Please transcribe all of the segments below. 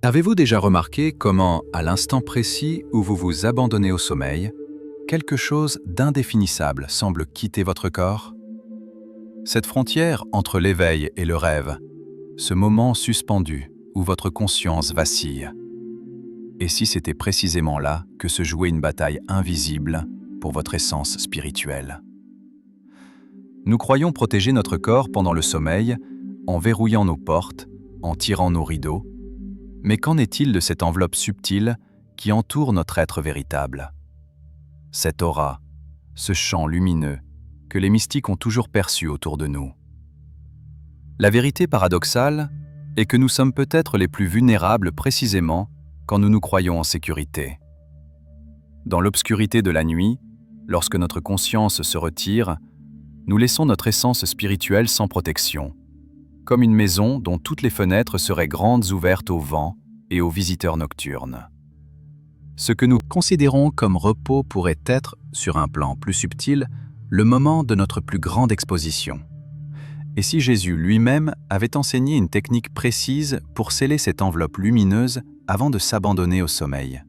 Avez-vous déjà remarqué comment, à l'instant précis où vous vous abandonnez au sommeil, quelque chose d'indéfinissable semble quitter votre corps? Cette frontière entre l'éveil et le rêve, ce moment suspendu où votre conscience vacille. Et si c'était précisément là que se jouait une bataille invisible pour votre essence spirituelle? Nous croyons protéger notre corps pendant le sommeil en verrouillant nos portes, en tirant nos rideaux. Mais qu'en est-il de cette enveloppe subtile qui entoure notre être véritable? Cette aura, ce champ lumineux que les mystiques ont toujours perçu autour de nous. La vérité paradoxale est que nous sommes peut-être les plus vulnérables précisément quand nous nous croyons en sécurité. Dans l'obscurité de la nuit, lorsque notre conscience se retire, nous laissons notre essence spirituelle sans protection, comme une maison dont toutes les fenêtres seraient grandes ouvertes au vent et aux visiteurs nocturnes. Ce que nous considérons comme repos pourrait être, sur un plan plus subtil, le moment de notre plus grande exposition. Et si Jésus lui-même avait enseigné une technique précise pour sceller cette enveloppe lumineuse avant de s'abandonner au sommeil?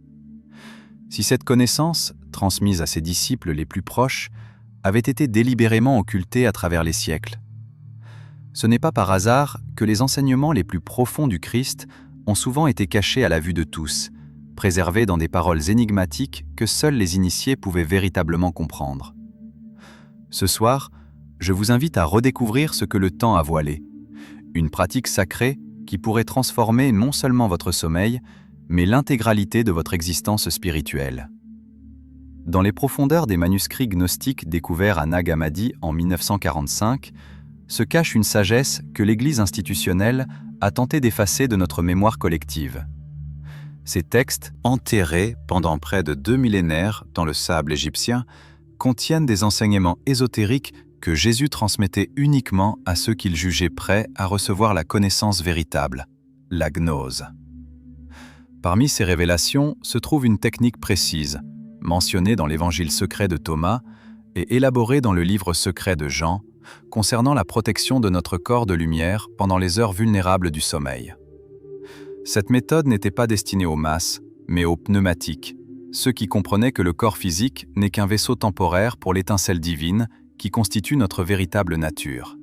Si cette connaissance, transmise à ses disciples les plus proches, avait été délibérément occultée à travers les siècles, ce n'est pas par hasard que les enseignements les plus profonds du Christ ont souvent été cachés à la vue de tous, préservés dans des paroles énigmatiques que seuls les initiés pouvaient véritablement comprendre. Ce soir, je vous invite à redécouvrir ce que le temps a voilé, une pratique sacrée qui pourrait transformer non seulement votre sommeil, mais l'intégralité de votre existence spirituelle. Dans les profondeurs des manuscrits gnostiques découverts à Nag Hammadi en 1945, se cache une sagesse que l'Église institutionnelle a tenté d'effacer de notre mémoire collective. Ces textes, enterrés pendant près de 2 millénaires dans le sable égyptien, contiennent des enseignements ésotériques que Jésus transmettait uniquement à ceux qu'il jugeait prêts à recevoir la connaissance véritable, la gnose. Parmi ces révélations se trouve une technique précise, mentionnée dans l'Évangile secret de Thomas et élaborée dans le livre secret de Jean, concernant la protection de notre corps de lumière pendant les heures vulnérables du sommeil. Cette méthode n'était pas destinée aux masses, mais aux pneumatiques, ceux qui comprenaient que le corps physique n'est qu'un vaisseau temporaire pour l'étincelle divine qui constitue notre véritable nature.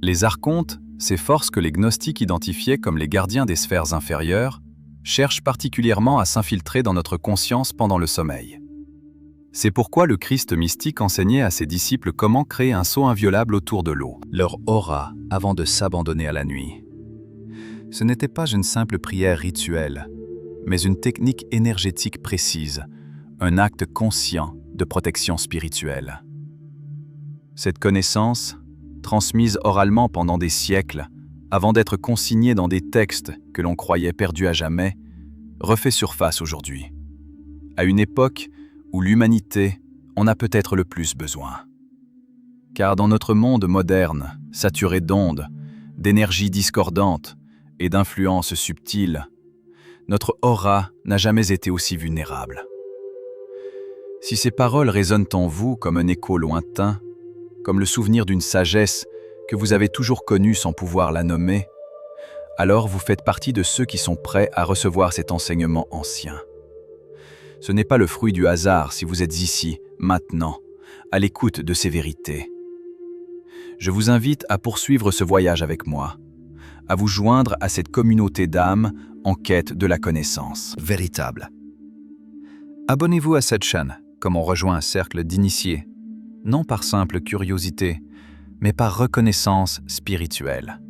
Les archontes, ces forces que les gnostiques identifiaient comme les gardiens des sphères inférieures, cherchent particulièrement à s'infiltrer dans notre conscience pendant le sommeil. C'est pourquoi le Christ mystique enseignait à ses disciples comment créer un sceau inviolable autour de l'eau, leur aura, avant de s'abandonner à la nuit. Ce n'était pas une simple prière rituelle, mais une technique énergétique précise, un acte conscient de protection spirituelle. Cette connaissance, transmise oralement pendant des siècles, avant d'être consignée dans des textes que l'on croyait perdus à jamais, refait surface aujourd'hui. À une époque où l'humanité en a peut-être le plus besoin. Car dans notre monde moderne, saturé d'ondes, d'énergie discordante et d'influences subtiles, notre aura n'a jamais été aussi vulnérable. Si ces paroles résonnent en vous comme un écho lointain, comme le souvenir d'une sagesse que vous avez toujours connue sans pouvoir la nommer, alors vous faites partie de ceux qui sont prêts à recevoir cet enseignement ancien. Ce n'est pas le fruit du hasard si vous êtes ici, maintenant, à l'écoute de ces vérités. Je vous invite à poursuivre ce voyage avec moi, à vous joindre à cette communauté d'âmes en quête de la connaissance véritable. Abonnez-vous à cette chaîne, comme on rejoint un cercle d'initiés, non par simple curiosité, mais par reconnaissance spirituelle.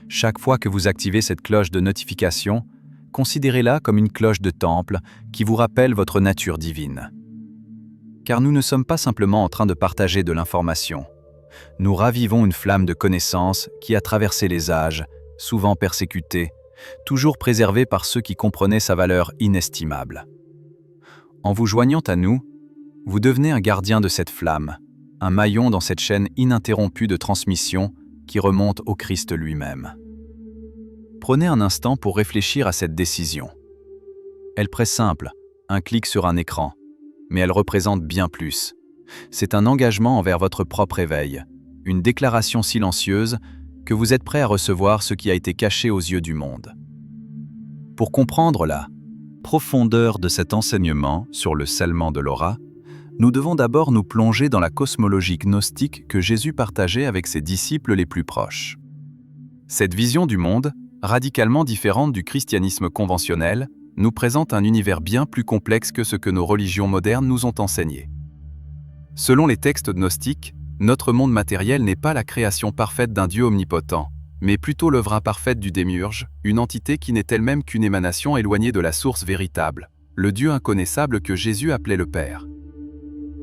Chaque fois que vous activez cette cloche de notification, considérez-la comme une cloche de temple qui vous rappelle votre nature divine. Car nous ne sommes pas simplement en train de partager de l'information. Nous ravivons une flamme de connaissance qui a traversé les âges, souvent persécutée, toujours préservée par ceux qui comprenaient sa valeur inestimable. En vous joignant à nous, vous devenez un gardien de cette flamme, un maillon dans cette chaîne ininterrompue de transmission qui remonte au Christ lui-même. Prenez un instant pour réfléchir à cette décision. Elle paraît simple, un clic sur un écran, mais elle représente bien plus. C'est un engagement envers votre propre éveil, une déclaration silencieuse que vous êtes prêt à recevoir ce qui a été caché aux yeux du monde. Pour comprendre la profondeur de cet enseignement sur le scellement de l'aura, nous devons d'abord nous plonger dans la cosmologie gnostique que Jésus partageait avec ses disciples les plus proches. Cette vision du monde, radicalement différente du christianisme conventionnel, nous présente un univers bien plus complexe que ce que nos religions modernes nous ont enseigné. Selon les textes gnostiques, notre monde matériel n'est pas la création parfaite d'un Dieu omnipotent, mais plutôt l'œuvre imparfaite du démiurge, une entité qui n'est elle-même qu'une émanation éloignée de la source véritable, le Dieu inconnaissable que Jésus appelait le Père.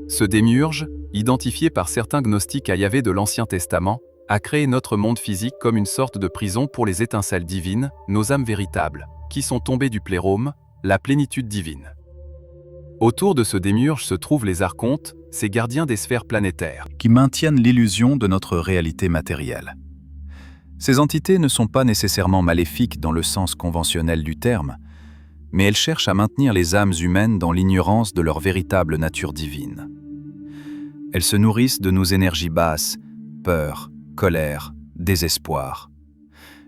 Ce démiurge, identifié par certains gnostiques à Yahvé de l'Ancien Testament, a créé notre monde physique comme une sorte de prison pour les étincelles divines, nos âmes véritables, qui sont tombées du plérôme, la plénitude divine. Autour de ce démiurge se trouvent les archontes, ces gardiens des sphères planétaires, qui maintiennent l'illusion de notre réalité matérielle. Ces entités ne sont pas nécessairement maléfiques dans le sens conventionnel du terme, mais elles cherchent à maintenir les âmes humaines dans l'ignorance de leur véritable nature divine. Elles se nourrissent de nos énergies basses, peur, colère, désespoir.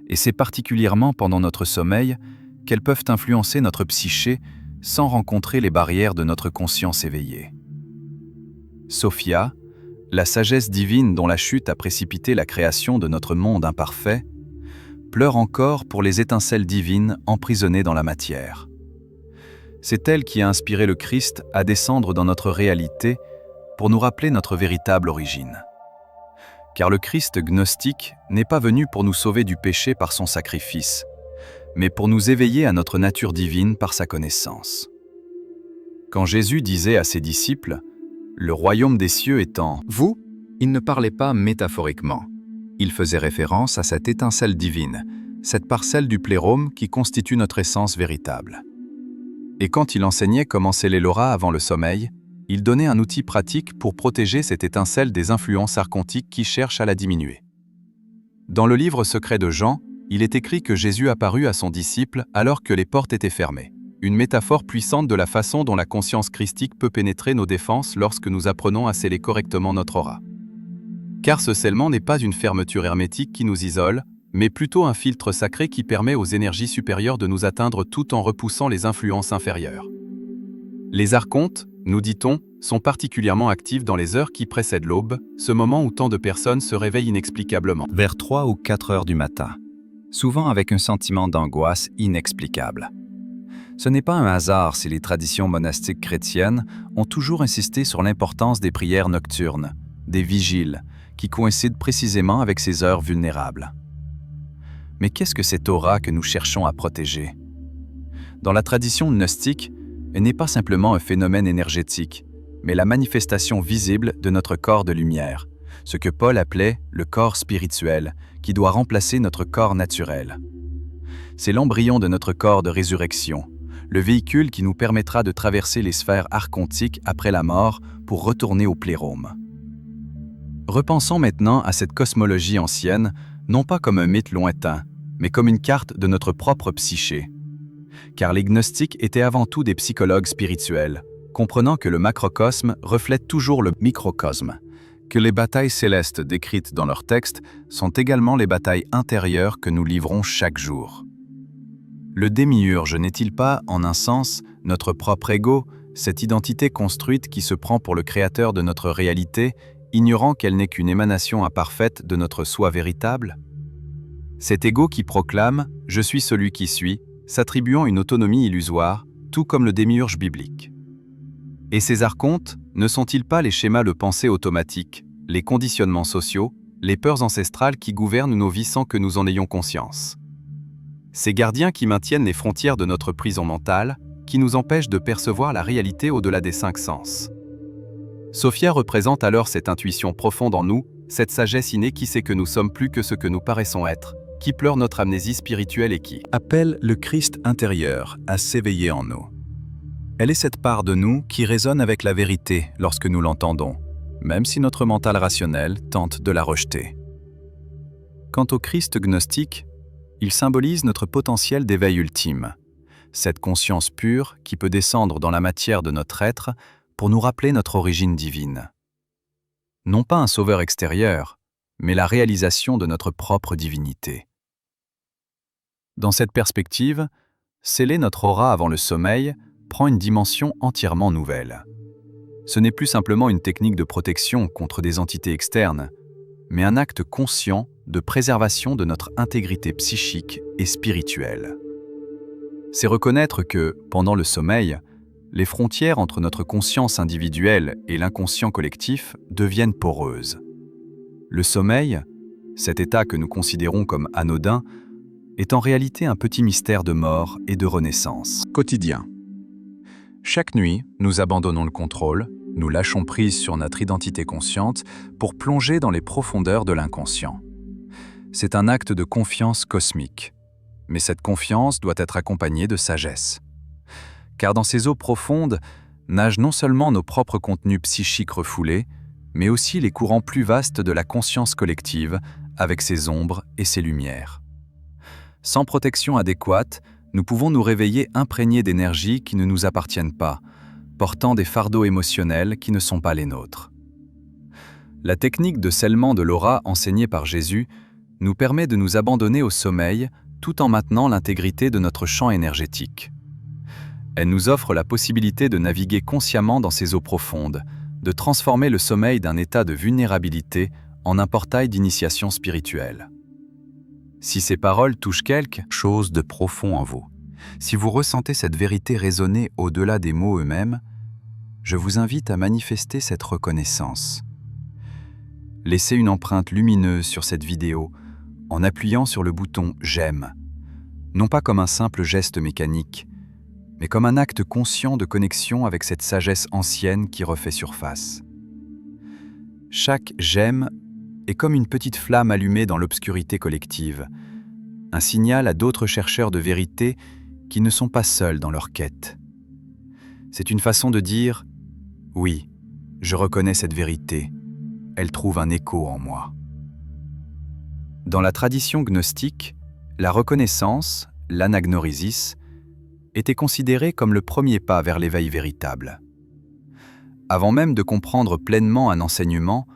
Et c'est particulièrement pendant notre sommeil qu'elles peuvent influencer notre psyché sans rencontrer les barrières de notre conscience éveillée. Sophia, la sagesse divine dont la chute a précipité la création de notre monde imparfait, pleure encore pour les étincelles divines emprisonnées dans la matière. C'est elle qui a inspiré le Christ à descendre dans notre réalité pour nous rappeler notre véritable origine. Car le Christ gnostique n'est pas venu pour nous sauver du péché par son sacrifice, mais pour nous éveiller à notre nature divine par sa connaissance. Quand Jésus disait à ses disciples « Le royaume des cieux est en vous », il ne parlait pas métaphoriquement. Il faisait référence à cette étincelle divine, cette parcelle du plérôme qui constitue notre essence véritable. Et quand il enseignait comment sceller l'aura avant le sommeil, il donnait un outil pratique pour protéger cette étincelle des influences archontiques qui cherchent à la diminuer. Dans le livre secret de Jean, il est écrit que Jésus apparut à son disciple alors que les portes étaient fermées, une métaphore puissante de la façon dont la conscience christique peut pénétrer nos défenses lorsque nous apprenons à sceller correctement notre aura. Car ce scellement n'est pas une fermeture hermétique qui nous isole, mais plutôt un filtre sacré qui permet aux énergies supérieures de nous atteindre tout en repoussant les influences inférieures. Les archontes, nous dit-on, sont particulièrement actifs dans les heures qui précèdent l'aube, ce moment où tant de personnes se réveillent inexplicablement. Vers 3 ou 4 heures du matin, souvent avec un sentiment d'angoisse inexplicable. Ce n'est pas un hasard si les traditions monastiques chrétiennes ont toujours insisté sur l'importance des prières nocturnes, des vigiles, qui coïncident précisément avec ces heures vulnérables. Mais qu'est-ce que cette aura que nous cherchons à protéger? Dans la tradition gnostique, elle n'est pas simplement un phénomène énergétique, mais la manifestation visible de notre corps de lumière, ce que Paul appelait le corps spirituel, qui doit remplacer notre corps naturel. C'est l'embryon de notre corps de résurrection, le véhicule qui nous permettra de traverser les sphères archontiques après la mort pour retourner au plérôme. Repensons maintenant à cette cosmologie ancienne, non pas comme un mythe lointain, mais comme une carte de notre propre psyché. Car les gnostiques étaient avant tout des psychologues spirituels, comprenant que le macrocosme reflète toujours le microcosme, que les batailles célestes décrites dans leurs textes sont également les batailles intérieures que nous livrons chaque jour. Le démiurge n'est-il pas, en un sens, notre propre ego, cette identité construite qui se prend pour le créateur de notre réalité, ignorant qu'elle n'est qu'une émanation imparfaite de notre soi véritable? Cet ego qui proclame « Je suis celui qui suis », s'attribuant une autonomie illusoire, tout comme le démiurge biblique. Et ces archontes, ne sont-ils pas les schémas de pensée automatiques, les conditionnements sociaux, les peurs ancestrales qui gouvernent nos vies sans que nous en ayons conscience? Ces gardiens qui maintiennent les frontières de notre prison mentale, qui nous empêchent de percevoir la réalité au-delà des 5 sens. Sophia représente alors cette intuition profonde en nous, cette sagesse innée qui sait que nous sommes plus que ce que nous paraissons être, qui pleure notre amnésie spirituelle et qui appelle le Christ intérieur à s'éveiller en nous. Elle est cette part de nous qui résonne avec la vérité lorsque nous l'entendons, même si notre mental rationnel tente de la rejeter. Quant au Christ gnostique, il symbolise notre potentiel d'éveil ultime, cette conscience pure qui peut descendre dans la matière de notre être pour nous rappeler notre origine divine. Non pas un sauveur extérieur, mais la réalisation de notre propre divinité. Dans cette perspective, Sceller notre aura avant le sommeil prend une dimension entièrement nouvelle. Ce n'est plus simplement une technique de protection contre des entités externes, mais un acte conscient de préservation de notre intégrité psychique et spirituelle. C'est reconnaître que, pendant le sommeil, les frontières entre notre conscience individuelle et l'inconscient collectif deviennent poreuses. Le sommeil, cet état que nous considérons comme anodin, est en réalité un petit mystère de mort et de renaissance. Quotidien. Chaque nuit, nous abandonnons le contrôle, nous lâchons prise sur notre identité consciente pour plonger dans les profondeurs de l'inconscient. C'est un acte de confiance cosmique, mais cette confiance doit être accompagnée de sagesse. Car dans ces eaux profondes nagent non seulement nos propres contenus psychiques refoulés, mais aussi les courants plus vastes de la conscience collective, avec ses ombres et ses lumières. Sans protection adéquate, nous pouvons nous réveiller imprégnés d'énergies qui ne nous appartiennent pas, portant des fardeaux émotionnels qui ne sont pas les nôtres. La technique de scellement de l'aura enseignée par Jésus nous permet de nous abandonner au sommeil tout en maintenant l'intégrité de notre champ énergétique. Elle nous offre la possibilité de naviguer consciemment dans ces eaux profondes, de transformer le sommeil d'un état de vulnérabilité en un portail d'initiation spirituelle. Si ces paroles touchent quelque chose de profond en vous, si vous ressentez cette vérité résonner au-delà des mots eux-mêmes, je vous invite à manifester cette reconnaissance. Laissez une empreinte lumineuse sur cette vidéo en appuyant sur le bouton « J'aime », non pas comme un simple geste mécanique, mais comme un acte conscient de connexion avec cette sagesse ancienne qui refait surface. Chaque « J'aime » est comme une petite flamme allumée dans l'obscurité collective, un signal à d'autres chercheurs de vérité qui ne sont pas seuls dans leur quête. C'est une façon de dire « Oui, je reconnais cette vérité, elle trouve un écho en moi ». Dans la tradition gnostique, la reconnaissance, l'anagnorisis, était considérée comme le premier pas vers l'éveil véritable. Avant même de comprendre pleinement un enseignement,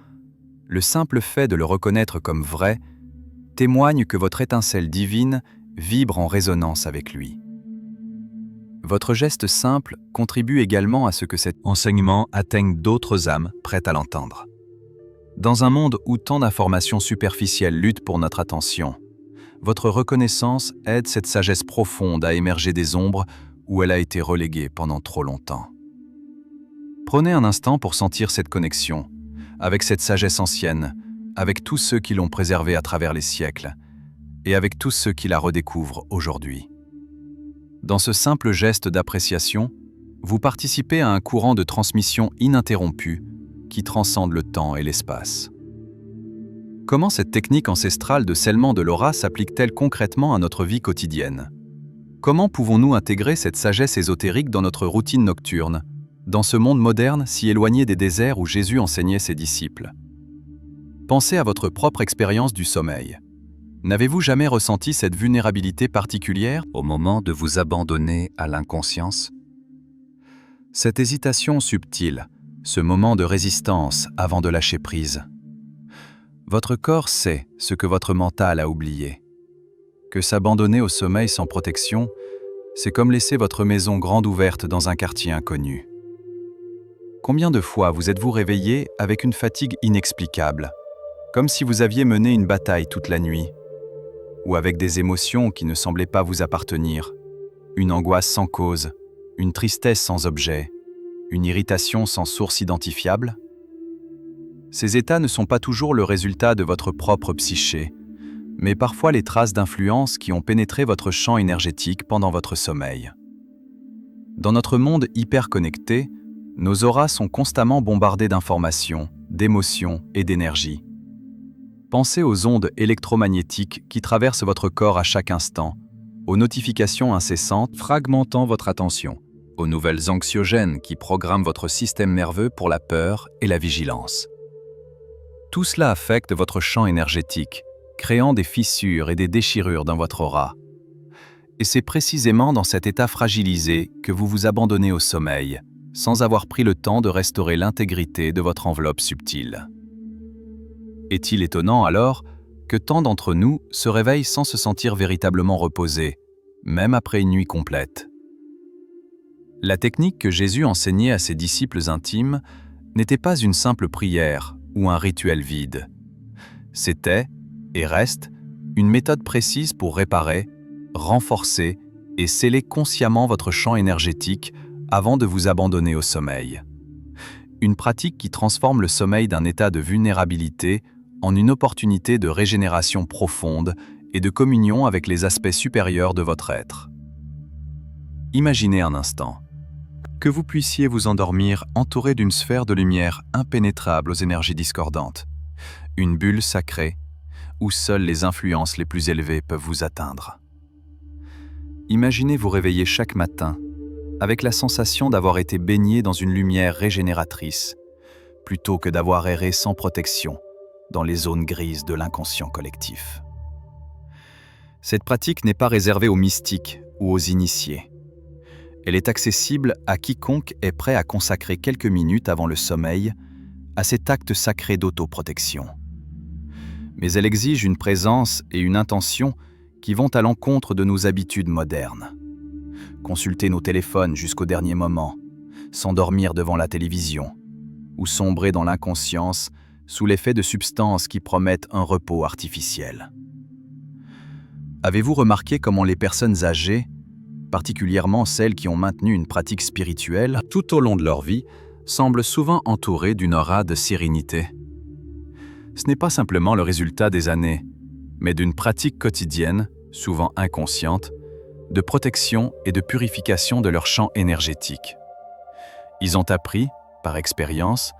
le simple fait de le reconnaître comme vrai témoigne que votre étincelle divine vibre en résonance avec lui. Votre geste simple contribue également à ce que cet enseignement atteigne d'autres âmes prêtes à l'entendre. Dans un monde où tant d'informations superficielles luttent pour notre attention, votre reconnaissance aide cette sagesse profonde à émerger des ombres où elle a été reléguée pendant trop longtemps. Prenez un instant pour sentir cette connexion, avec cette sagesse ancienne, avec tous ceux qui l'ont préservée à travers les siècles, et avec tous ceux qui la redécouvrent aujourd'hui. Dans ce simple geste d'appréciation, vous participez à un courant de transmission ininterrompu qui transcende le temps et l'espace. Comment cette technique ancestrale de scellement de l'aura s'applique-t-elle concrètement à notre vie quotidienne? Comment pouvons-nous intégrer cette sagesse ésotérique dans notre routine nocturne, dans ce monde moderne si éloigné des déserts où Jésus enseignait ses disciples? Pensez à votre propre expérience du sommeil. N'avez-vous jamais ressenti cette vulnérabilité particulière au moment de vous abandonner à l'inconscience? Cette hésitation subtile, ce moment de résistance avant de lâcher prise. Votre corps sait ce que votre mental a oublié. Que s'abandonner au sommeil sans protection, c'est comme laisser votre maison grande ouverte dans un quartier inconnu. Combien de fois vous êtes-vous réveillé avec une fatigue inexplicable, comme si vous aviez mené une bataille toute la nuit, ou avec des émotions qui ne semblaient pas vous appartenir, une angoisse sans cause, une tristesse sans objet, une irritation sans source identifiable? Ces états ne sont pas toujours le résultat de votre propre psyché, mais parfois les traces d'influences qui ont pénétré votre champ énergétique pendant votre sommeil. Dans notre monde hyper connecté, nos auras sont constamment bombardées d'informations, d'émotions et d'énergie. Pensez aux ondes électromagnétiques qui traversent votre corps à chaque instant, aux notifications incessantes fragmentant votre attention, aux nouvelles anxiogènes qui programment votre système nerveux pour la peur et la vigilance. Tout cela affecte votre champ énergétique, créant des fissures et des déchirures dans votre aura. Et c'est précisément dans cet état fragilisé que vous vous abandonnez au sommeil, sans avoir pris le temps de restaurer l'intégrité de votre enveloppe subtile. Est-il étonnant alors que tant d'entre nous se réveillent sans se sentir véritablement reposés, même après une nuit complète. La technique que Jésus enseignait à ses disciples intimes n'était pas une simple prière ou un rituel vide. C'était, et reste, une méthode précise pour réparer, renforcer et sceller consciemment votre champ énergétique avant de vous abandonner au sommeil. Une pratique qui transforme le sommeil d'un état de vulnérabilité en une opportunité de régénération profonde et de communion avec les aspects supérieurs de votre être. Imaginez un instant que vous puissiez vous endormir entouré d'une sphère de lumière impénétrable aux énergies discordantes, une bulle sacrée où seules les influences les plus élevées peuvent vous atteindre. Imaginez vous réveiller chaque matin avec la sensation d'avoir été baigné dans une lumière régénératrice, plutôt que d'avoir erré sans protection dans les zones grises de l'inconscient collectif. Cette pratique n'est pas réservée aux mystiques ou aux initiés. Elle est accessible à quiconque est prêt à consacrer quelques minutes avant le sommeil à cet acte sacré d'autoprotection. Mais elle exige une présence et une intention qui vont à l'encontre de nos habitudes modernes. Consulter nos téléphones jusqu'au dernier moment, s'endormir devant la télévision, ou sombrer dans l'inconscience sous l'effet de substances qui promettent un repos artificiel. Avez-vous remarqué comment les personnes âgées, particulièrement celles qui ont maintenu une pratique spirituelle tout au long de leur vie, semblent souvent entourées d'une aura de sérénité? Ce n'est pas simplement le résultat des années, mais d'une pratique quotidienne, souvent inconsciente, de protection et de purification de leur champ énergétique. Ils ont appris, par expérience,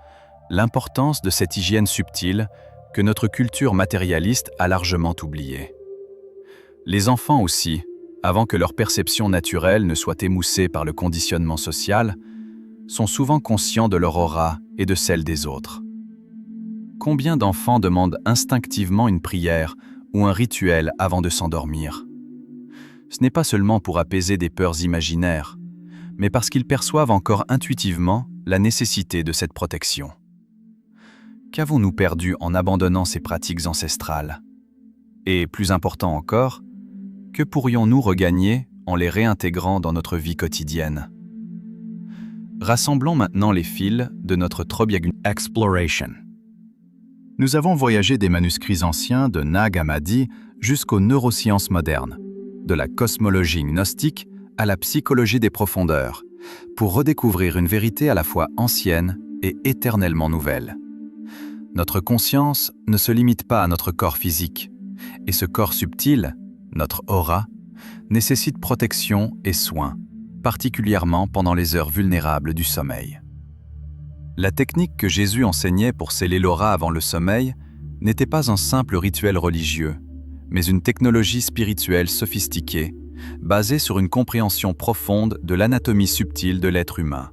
l'importance de cette hygiène subtile que notre culture matérialiste a largement oubliée. Les enfants aussi, avant que leur perception naturelle ne soit émoussée par le conditionnement social, sont souvent conscients de leur aura et de celle des autres. Combien d'enfants demandent instinctivement une prière ou un rituel avant de s'endormir? Ce n'est pas seulement pour apaiser des peurs imaginaires, mais parce qu'ils perçoivent encore intuitivement la nécessité de cette protection. Qu'avons-nous perdu en abandonnant ces pratiques ancestrales? Et plus important encore, que pourrions-nous regagner en les réintégrant dans notre vie quotidienne? Rassemblons maintenant les fils de notre Trobyagun Exploration. Nous avons voyagé des manuscrits anciens de Nag Hammadi jusqu'aux neurosciences modernes, de la cosmologie gnostique à la psychologie des profondeurs, pour redécouvrir une vérité à la fois ancienne et éternellement nouvelle. Notre conscience ne se limite pas à notre corps physique, et ce corps subtil, notre aura, nécessite protection et soins, particulièrement pendant les heures vulnérables du sommeil. La technique que Jésus enseignait pour sceller l'aura avant le sommeil n'était pas un simple rituel religieux, mais une technologie spirituelle sophistiquée, basée sur une compréhension profonde de l'anatomie subtile de l'être humain.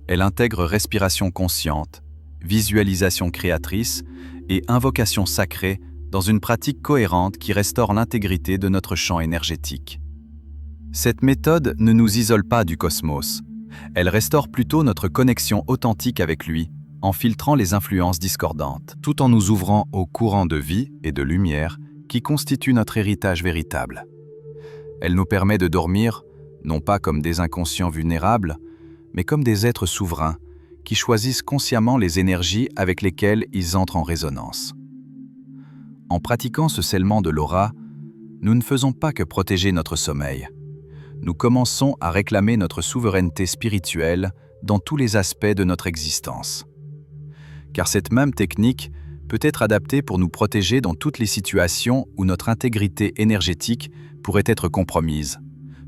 Elle intègre respiration consciente, visualisation créatrice et invocation sacrée dans une pratique cohérente qui restaure l'intégrité de notre champ énergétique. Cette méthode ne nous isole pas du cosmos, elle restaure plutôt notre connexion authentique avec lui, en filtrant les influences discordantes, tout en nous ouvrant aux courants de vie et de lumière qui constituent notre héritage véritable. Elle nous permet de dormir, non pas comme des inconscients vulnérables, mais comme des êtres souverains qui choisissent consciemment les énergies avec lesquelles ils entrent en résonance. En pratiquant ce scellement de l'aura, nous ne faisons pas que protéger notre sommeil. Nous commençons à réclamer notre souveraineté spirituelle dans tous les aspects de notre existence. Car cette même technique peut être adaptée pour nous protéger dans toutes les situations où notre intégrité énergétique pourrait être compromise.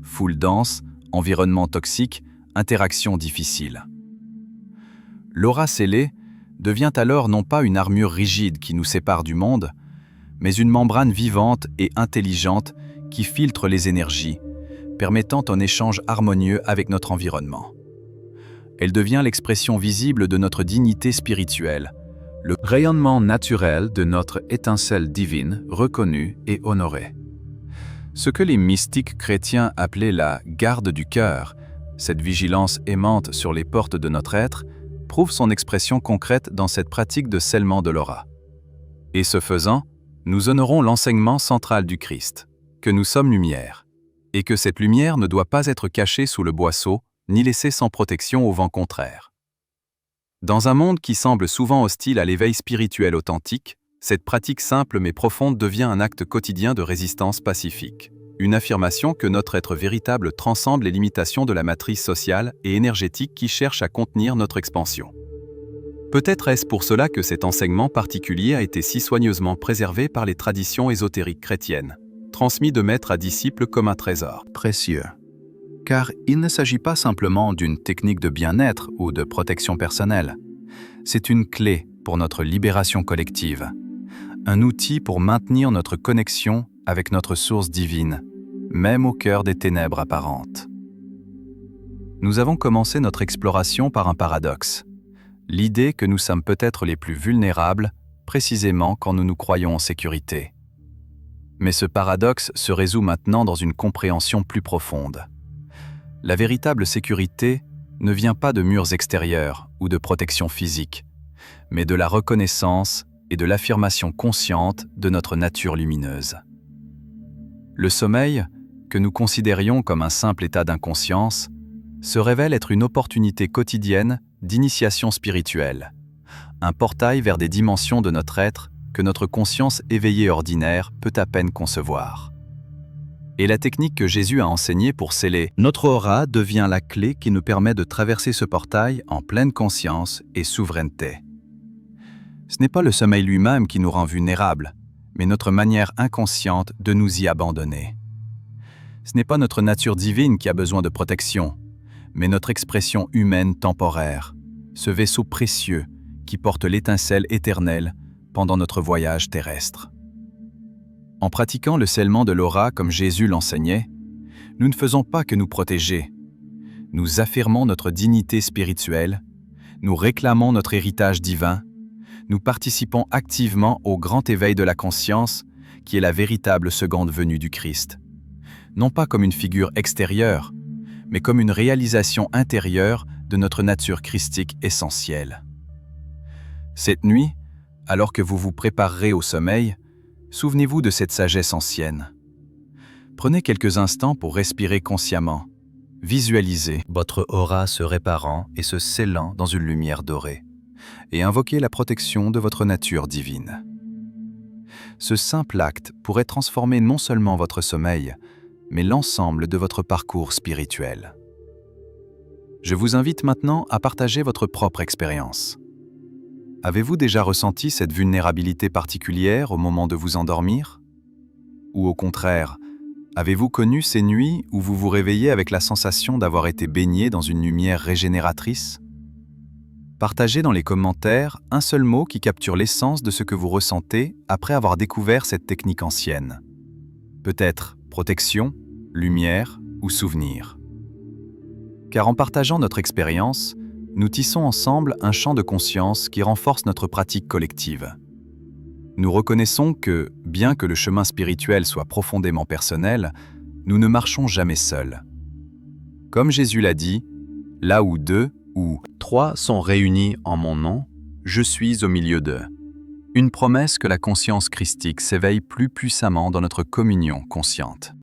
Foule dense, environnement toxique, interactions difficiles. L'aura scellée devient alors non pas une armure rigide qui nous sépare du monde, mais une membrane vivante et intelligente qui filtre les énergies, permettant un échange harmonieux avec notre environnement. Elle devient l'expression visible de notre dignité spirituelle, le rayonnement naturel de notre étincelle divine reconnue et honorée. Ce que les mystiques chrétiens appelaient la garde du cœur, cette vigilance aimante sur les portes de notre être, prouve son expression concrète dans cette pratique de scellement de l'aura. Et ce faisant, nous honorons l'enseignement central du Christ, que nous sommes lumière, et que cette lumière ne doit pas être cachée sous le boisseau, ni laissée sans protection au vent contraire. Dans un monde qui semble souvent hostile à l'éveil spirituel authentique, cette pratique simple mais profonde devient un acte quotidien de résistance pacifique. Une affirmation que notre être véritable transcende les limitations de la matrice sociale et énergétique qui cherche à contenir notre expansion. Peut-être est-ce pour cela que cet enseignement particulier a été si soigneusement préservé par les traditions ésotériques chrétiennes, transmis de maître à disciple comme un trésor précieux. Car il ne s'agit pas simplement d'une technique de bien-être ou de protection personnelle. C'est une clé pour notre libération collective, un outil pour maintenir notre connexion avec notre source divine, même au cœur des ténèbres apparentes. Nous avons commencé notre exploration par un paradoxe, l'idée que nous sommes peut-être les plus vulnérables, précisément quand nous nous croyons en sécurité. Mais ce paradoxe se résout maintenant dans une compréhension plus profonde. La véritable sécurité ne vient pas de murs extérieurs ou de protection physique, mais de la reconnaissance et de l'affirmation consciente de notre nature lumineuse. Le sommeil, que nous considérions comme un simple état d'inconscience, se révèle être une opportunité quotidienne d'initiation spirituelle, un portail vers des dimensions de notre être que notre conscience éveillée ordinaire peut à peine concevoir. Et la technique que Jésus a enseignée pour sceller notre aura devient la clé qui nous permet de traverser ce portail en pleine conscience et souveraineté. Ce n'est pas le sommeil lui-même qui nous rend vulnérables, mais notre manière inconsciente de nous y abandonner. Ce n'est pas notre nature divine qui a besoin de protection, mais notre expression humaine temporaire, ce vaisseau précieux qui porte l'étincelle éternelle pendant notre voyage terrestre. En pratiquant le scellement de l'aura comme Jésus l'enseignait, nous ne faisons pas que nous protéger. Nous affirmons notre dignité spirituelle, nous réclamons notre héritage divin, nous participons activement au grand éveil de la conscience qui est la véritable seconde venue du Christ. Non pas comme une figure extérieure, mais comme une réalisation intérieure de notre nature christique essentielle. Cette nuit, alors que vous vous préparerez au sommeil, souvenez-vous de cette sagesse ancienne. Prenez quelques instants pour respirer consciemment. Visualisez votre aura se réparant et se scellant dans une lumière dorée, et invoquez la protection de votre nature divine. Ce simple acte pourrait transformer non seulement votre sommeil, mais l'ensemble de votre parcours spirituel. Je vous invite maintenant à partager votre propre expérience. Avez-vous déjà ressenti cette vulnérabilité particulière au moment de vous endormir? Ou au contraire, avez-vous connu ces nuits où vous vous réveillez avec la sensation d'avoir été baigné dans une lumière régénératrice? Partagez dans les commentaires un seul mot qui capture l'essence de ce que vous ressentez après avoir découvert cette technique ancienne. Peut-être protection, lumière ou souvenir. Car en partageant notre expérience, nous tissons ensemble un champ de conscience qui renforce notre pratique collective. Nous reconnaissons que, bien que le chemin spirituel soit profondément personnel, nous ne marchons jamais seuls. Comme Jésus l'a dit, là où 2 ou 3 sont réunis en mon nom, je suis au milieu d'eux. Une promesse que la conscience christique s'éveille plus puissamment dans notre communion consciente.